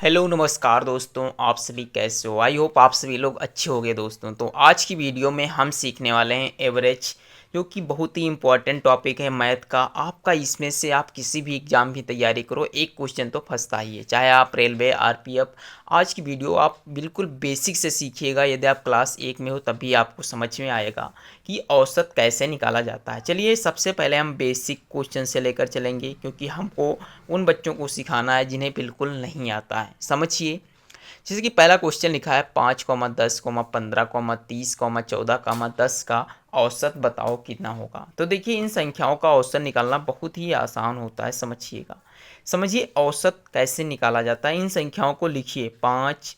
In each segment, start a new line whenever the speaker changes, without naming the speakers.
Hello नमस्कार दोस्तों, आप सभी कैसे हो। आई होप आप सभी लोग अच्छे होंगे दोस्तों। तो आज की वीडियो में हम सीखने वाले हैं एवरेज, जो कि बहुत ही इंपॉर्टेंट टॉपिक है मैथ का। आपका इसमें से आप किसी भी एग्जाम की तैयारी करो, एक क्वेश्चन तो फंसता ही है, चाहे आप रेलवे आरपीएफ। आज की वीडियो आप बिल्कुल बेसिक से सीखिएगा। यदि आप क्लास 1 में हो तभी आपको समझ में आएगा कि औसत कैसे निकाला जाता है। चलिए सबसे पहले हम बेसिक क्वेश्चन से लेकर चलेंगे, क्योंकि हमको उन बच्चों को सिखाना है जिन्हें बिल्कुल नहीं आता है। समझिए, जैसे कि पहला क्वेश्चन लिखा है 5, 10, 15, 30, 14, 14 का औसत बताओ कितना होगा। तो देखिए इन संख्याओं का औसत निकालना बहुत ही आसान होता है। समझिएगा, समझिए औसत कैसे निकाला जाता है। इन संख्याओं को लिखिए 5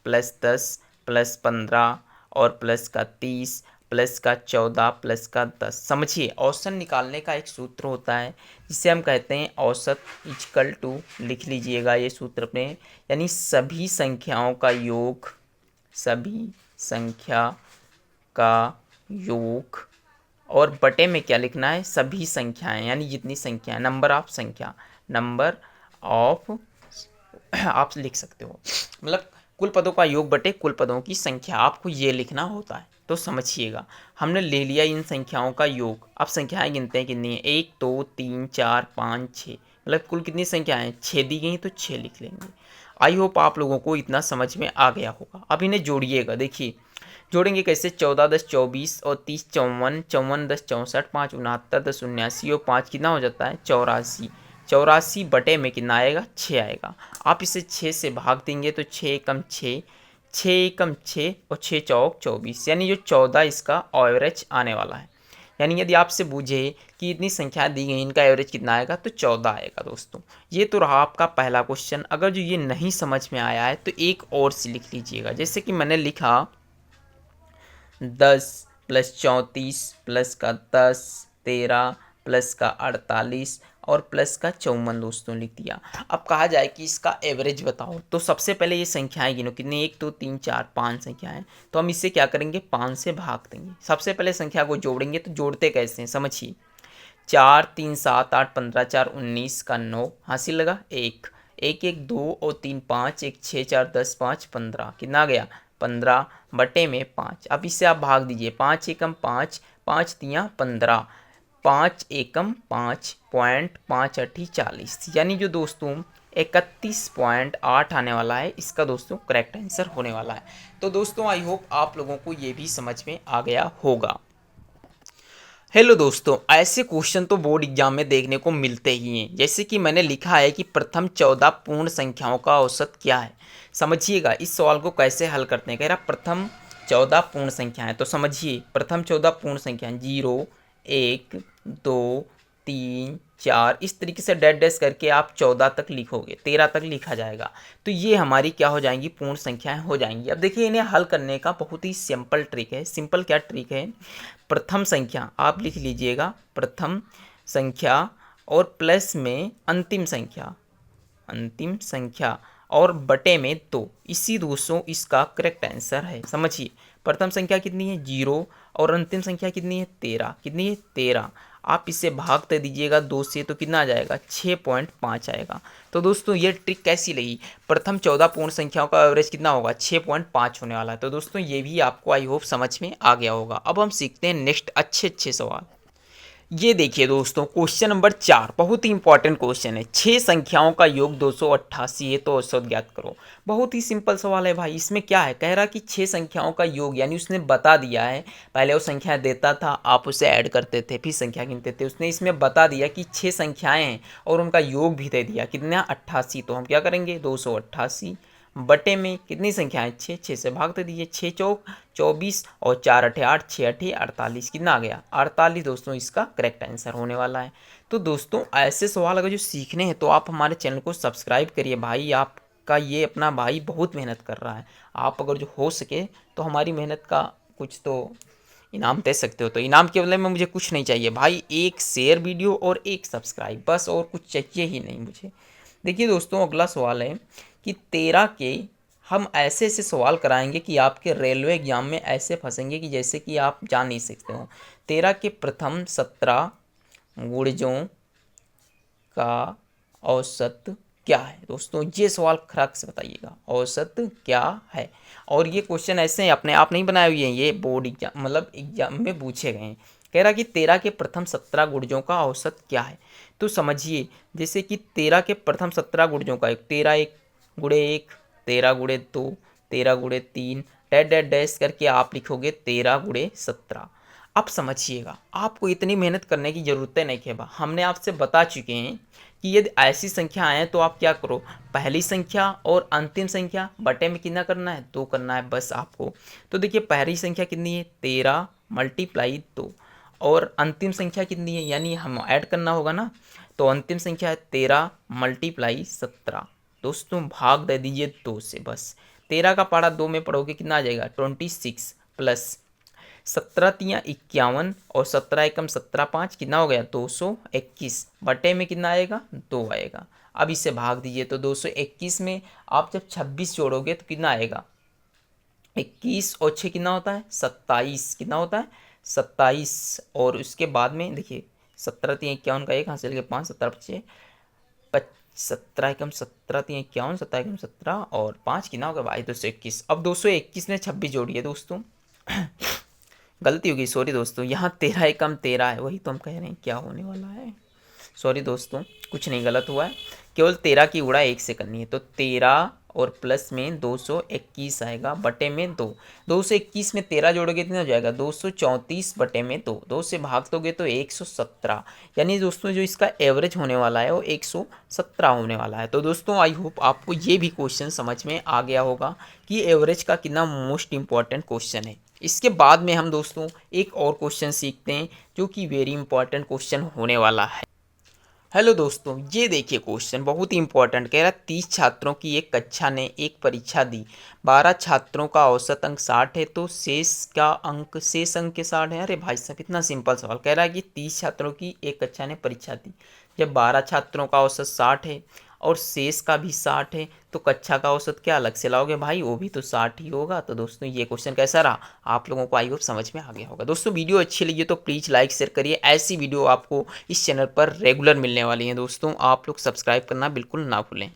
+ 10 + 15 और प्लस का 30 प्लस का 14 प्लस का 10। समझिए औसत निकालने का एक सूत्र होता है जिसे हम कहते हैं औसत इक्वल टू, लिख लीजिएगा ये सूत्र अपने, यानी सभी संख्याओं का योग, सभी संख्या का योग, और बटे में क्या लिखना है, सभी संख्याएं, यानी जितनी संख्याएं, नंबर ऑफ संख्या, नंबर ऑफ आप लिख सकते हो, मतलब कुल पदों का योग बटे कुल पदों की संख्या, आपको ये लिखना होता है। तो समझिएगा, हमने ले लिया इन संख्याओं का योग। अब संख्याएं गिनते हैं कितनी है, 1 2 3 4 5 6, मतलब कुल कितनी संख्याएं, 6 दी गई तो 6 लिख लेंगे। आई होप आप लोगों को इतना समझ में आ गया होगा। अब इन्हें जोड़िएगा। देखिए जोड़ेंगे कैसे, 14 10 24 और 30 54, 54 10 64, 5 69 10 79 और 5 कितना हो जाता है 84। 84 बटे में कितना आएगा, 6 आएगा। आप इसे 6 से भाग देंगे तो 6 एकम 6, 6 एकम 6 और 6 चौक 24, यानी जो 14 इसका एवरेज आने वाला है। यानी यदि आपसे पूछे कि इतनी संख्या दी गई, इनका एवरेज कितना आएगा, तो 14 आएगा दोस्तों। ये तो रहा आपका पहला क्वेश्चन। अगर जो ये नहीं समझ में आया है तो एक और से लिख लीजिएगा। जैसे कि मैंने लिखा 10 + 34 प्लस का 10, 13 प्लस का 48 और प्लस का 54 दोस्तों लिख दिया। अब कहा जाए कि इसका एवरेज बताओ, तो सबसे पहले ये संख्याएं गिनो कितनी, 1 2 3 4 5 संख्याएं। तो हम इससे क्या करेंगे, 5 से भाग देंगे। सबसे पहले संख्या को जोड़ेंगे, तो जोड़ते कैसे हैं समझिए, 4 3 7 8 15 4 19 का 9 हासिल लगा, 1 1 1 2 और 3 5 1 6 4 10 5 15, कितना आ गया 15 बटे में 5। अब इससे आप भाग दीजिए, 5 एकम 5, 5 तियाँ 15, 5 एकम 5 पॉइंट 5 अठी 40, यानी जो दोस्तों 31.8 आने वाला है, इसका दोस्तों करेक्ट आंसर होने वाला है। तो दोस्तों आई होप आप लोगों को ये भी समझ में आ गया होगा। हेलो दोस्तों, ऐसे क्वेश्चन तो बोर्ड एग्जाम में देखने को मिलते ही हैं। जैसे कि मैंने लिखा है कि प्रथम 14 पूर्ण संख्याओं का औसत क्या है। समझिएगा इस सवाल को कैसे हल करते हैं। कह रहा प्रथम 14 पूर्ण संख्याएं, तो समझिए प्रथम 14 पूर्ण संख्याएं 0 1 2 3 4, इस तरीके से डैश डैश करके आप 14 तक लिखोगे, 13 तक लिखा जाएगा। तो ये हमारी क्या हो जाएंगी, पूर्ण संख्याएं हो जाएंगी। अब देखिए इन्हें हल करने का बहुत ही सिंपल ट्रिक है। सिंपल क्या ट्रिक है, प्रथम संख्या आप लिख लीजिएगा, प्रथम संख्या और प्लस में अंतिम संख्या, अंतिम संख्या और बटे में 2, इसी दोस्तों इसका करेक्ट आंसर है। समझिए प्रथम संख्या कितनी है 0 और अंतिम संख्या कितनी है 13, कितनी है 13। आप इसे भाग दे दीजिएगा 2 से, तो कितना आ जाएगा 6.5 आएगा। तो दोस्तों ये ट्रिक कैसी लगी, प्रथम 14 पूर्ण संख्याओं का एवरेज कितना होगा 6.5 होने वाला है। तो दोस्तों ये भी आपको आई होप समझ में आ गया होगा। अब हम सीखते हैं नेक्स्ट अच्छे अच्छे सवाल। ये देखिए दोस्तों क्वेश्चन नंबर 4 बहुत ही इंपॉर्टेंट क्वेश्चन है। 6 संख्याओं का योग 288 है, तो औसत ज्ञात करो। बहुत ही सिंपल सवाल है भाई। इसमें क्या है, कह रहा कि 6 संख्याओं का योग, यानी उसने बता दिया है। पहले वो संख्या देता था, आप उसे ऐड करते थे, फिर संख्या गिनते थे। उसने इसमें बता दिया कि 6 संख्याएं हैं और उनका योग भी दे दिया कितना 88। तो हम क्या करेंगे 288 बटे में कितनी संख्या है 6, 6 से भाग दे दीजिए, 6 चौक 24 और 4 अठे 8, 6 अठे 48, कितना आ गया 48 दोस्तों इसका करेक्ट आंसर होने वाला है। तो दोस्तों ऐसे सवाल अगर जो सीखने हैं तो आप हमारे चैनल को सब्सक्राइब करिए भाई। आपका ये अपना भाई बहुत मेहनत कर रहा है। आप अगर जो हो सके तो हमारी मेहनत का कुछ तो इनाम दे सकते हो। तो इनाम के बदले में मुझे कुछ नहीं चाहिए भाई, एक शेयर वीडियो और एक सब्सक्राइब, बस और कुछ चाहिए ही नहीं मुझे। देखिए दोस्तों अगला सवाल है कि 13 के हम ऐसे ऐसे सवाल कराएंगे कि आपके रेलवे एग्जाम में ऐसे फंसेंगे कि जैसे कि आप जान नहीं सकते हो। 13 के प्रथम 17 गुणजों का औसत
क्या है दोस्तों, ये सवाल खराब से बताइएगा, औसत क्या है। और ये क्वेश्चन ऐसे हैं, अपने आप नहीं बनाए हुए हैं, ये बोर्ड एग्जाम मतलब एग्जाम में पूछे गए हैं। कह रहा कि 13 के प्रथम 17 गुणजों का औसत क्या है। तो समझिए, जैसे कि 13 के प्रथम 17 गुणजों का, 13 एक गुणे 1, 13 गुणे 2, 13 गुणे 3, डैश डैश डैश करके आप लिखोगे 13 गुणे 17। अब समझिएगा, आपको इतनी मेहनत करने की ज़रूरत नहीं है। हमने आपसे बता चुके हैं कि यदि ऐसी संख्या आए तो आप क्या करो, पहली संख्या और अंतिम संख्या बटे में कितना करना है, 2 करना है बस आपको। तो देखिए पहली संख्या कितनी है, 13 मल्टीप्लाई 2, और अंतिम संख्या कितनी है, यानी हम ऐड करना होगा ना। तो अंतिम संख्या है 13 मल्टीप्लाई 17। दोस्तों भाग दे दीजिए 2 से बस। 13 का पारा 2 में पढ़ोगे कितना आ जाएगा, 26 प्लस 17 तियाँ 51 और 17 एकम 17 5 कितना हो गया, 221 बटे में कितना आएगा, 2 आएगा। अब इसे भाग दीजिए, तो 221 में आप जब 26 जोड़ोगे तो कितना आएगा, 21 और 6 कितना होता है, 27, कितना होता है 27। और उसके बाद में देखिए 17 तियाँ 51 का 1 हासिल के 5, 17 बचे 17 एकम 17 तियाँ 51, 17 एकम 17 और 5 कितना होगा भाई, 221। अब 221 में 26 जोड़िए दोस्तों, गलती होगी, सॉरी दोस्तों, यहाँ 13 एकम 13 है, वही तो हम कह रहे हैं क्या होने वाला है। सॉरी दोस्तों, कुछ नहीं गलत हुआ है, केवल 13 की गुणा 1 से करनी है। तो 13 और प्लस में 221 आएगा बटे में 2। 221 में 13 जोड़ोगे कितना हो जाएगा, 234 बटे में 2। 2 से भाग दोगे तो 117, यानी दोस्तों जो इसका एवरेज होने वाला है वो 117 होने वाला है। तो दोस्तों आई होप आपको ये भी क्वेश्चन समझ में आ गया होगा कि एवरेज का कितना मोस्ट इंपॉर्टेंट क्वेश्चन है। इसके बाद में हम दोस्तों एक और क्वेश्चन सीखते हैं जो कि वेरी इंपॉर्टेंट क्वेश्चन होने वाला है। हेलो दोस्तों, ये देखिए क्वेश्चन बहुत ही इंपॉर्टेंट कह रहा है, 30 छात्रों की एक कक्षा ने एक परीक्षा दी, 12 छात्रों का औसत अंक 60 है, तो शेष अंक के 60 है। अरे भाई साहब, इतना सिंपल सवाल कह रहा है कि 30 छात्रों की एक कक्षा ने परीक्षा दी, जब 12 छात्रों का औसत 60 है और शेष का भी 60 है, तो कक्षा का औसत क्या अलग से लाओगे भाई, वो भी तो 60 ही होगा। तो दोस्तों ये क्वेश्चन कैसा रहा, आप लोगों को आई होप समझ में आ गया होगा। दोस्तों वीडियो अच्छी लगी तो प्लीज़ लाइक शेयर करिए, ऐसी वीडियो आपको इस चैनल पर रेगुलर मिलने वाली है। दोस्तों आप लोग सब्सक्राइब करना बिल्कुल ना भूलें।